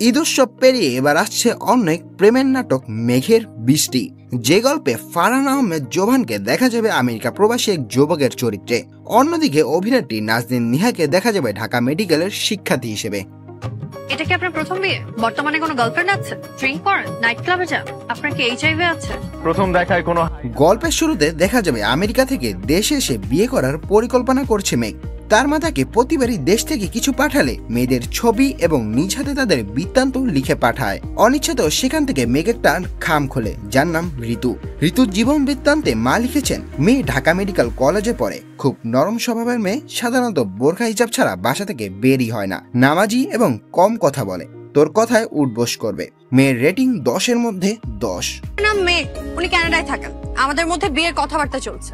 ঈদ উৎসব পেরিয়ে এবার আসছে অন্য এক প্রেমের নাটক মেঘের বৃষ্টি, যে গল্পে ফারহান আহমেদ জোভানকে দেখা যাবে আমেরিকা প্রবাসী এক যুবকের চরিত্রে। অন্যদিকে অভিনেত্রী নাজনীন নিহাকে দেখা যাবে ঢাকা মেডিকেলের শিক্ষার্থী হিসেবে। এটা কি আপনার প্রথম বিয়ে? বর্তমানে কোনো গার্লফ্রেন্ড আছে? ড্রিঙ্ক করেন? নাইট ক্লাবে যান? আপনার কি এইচআইভি আছে? প্রথম দেখায় কোনো গল্পের শুরুতে দেখা যাবে আমেরিকা থেকে দেশে এসে বিয়ে করার পরিকল্পনা করছে মেঘ। তার মা তাকে প্রতিবারই দেশ থেকে কিছু পাঠালে মেয়েদের ছবি এবং নিজ হাতে তাদের বৃত্তান্ত লিখে পাঠায়। অনিচ্ছাতেও সেখান থেকে মেঘ একটা খাম খোলে, যার নাম ঋতু। ঋতুর জীবন বৃত্তান্তে মা লিখেছেন, মেয়ে ঢাকা মেডিকেল কলেজে পড়ে, খুব নরম স্বভাবের মেয়ে, সাধারণত বোরখা হিজাব ছাড়া বাসা থেকে বেরই হয় না, নামাজি এবং কম কথা বলে, তোর কথায় উঠবোস করবে। মেয়ের রেটিং 10-এর মধ্যে 10। নাম মেঘ, উনি কানাডায় থাকেন, আমাদের মধ্যে বিয়ের কথাবার্তা চলছে।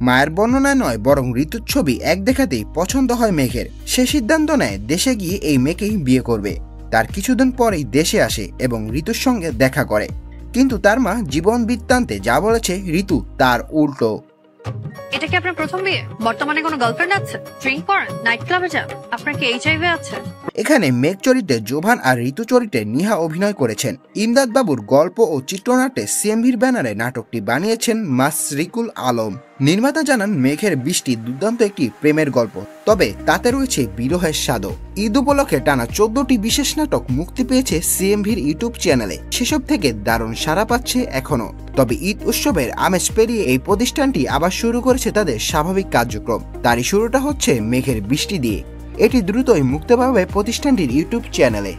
মায়ের বর্ণনায় নয় বরং ঋতুর ছবি এক দেখাতেই পছন্দ হয় মেঘের। সে সিদ্ধান্ত নেয় দেশে গিয়ে এই মেয়েকেই বিয়ে করবে। তার কিছুদিন পরেই দেশে আসে এবং ঋতুর সঙ্গে দেখা করে, কিন্তু তার মা জীবন বৃত্তান্তে যা বলেছে ঋতু তার উল্টো। এটা কি আপনার প্রথম বিয়ে? বর্তমানে কোনো গার্লফ্রেন্ড আছে? ড্রিঙ্ক করেন? নাইট ক্লাবে যান? আপনার কি এইচআইভি আছে? এখানে মেঘ চরিত্রে জোভান আর ঋতু চরিত্রে নিহা অভিনয় করেছেন। ইমদাদ বাবুর গল্প ও চিত্রনাট্যে সিএমভির ব্যানারে নাটকটি বানিয়েছেন মাসরিকুল আলম। নির্মাতা জানান, মেঘের বৃষ্টি দুর্দান্ত একটি প্রেমের গল্প, তবে তাতে রয়েছে বিরহের স্বাদও। ঈদ উপলক্ষে টানা 14টি বিশেষ নাটক মুক্তি পেয়েছে সিএমভির ইউটিউব চ্যানেলে। সেসব থেকে দারুণ সাড়া পাচ্ছে এখনো। তবে ঈদ উৎসবের আমেজ পেরিয়ে এই প্রতিষ্ঠানটি আবার শুরু করেছে তাদের স্বাভাবিক কার্যক্রম। তারই শুরুটা হচ্ছে মেঘের বৃষ্টি দিয়ে। এটি দ্রুতই মুক্তি পাবে প্রতিষ্ঠানটির ইউটিউব চ্যানেলে।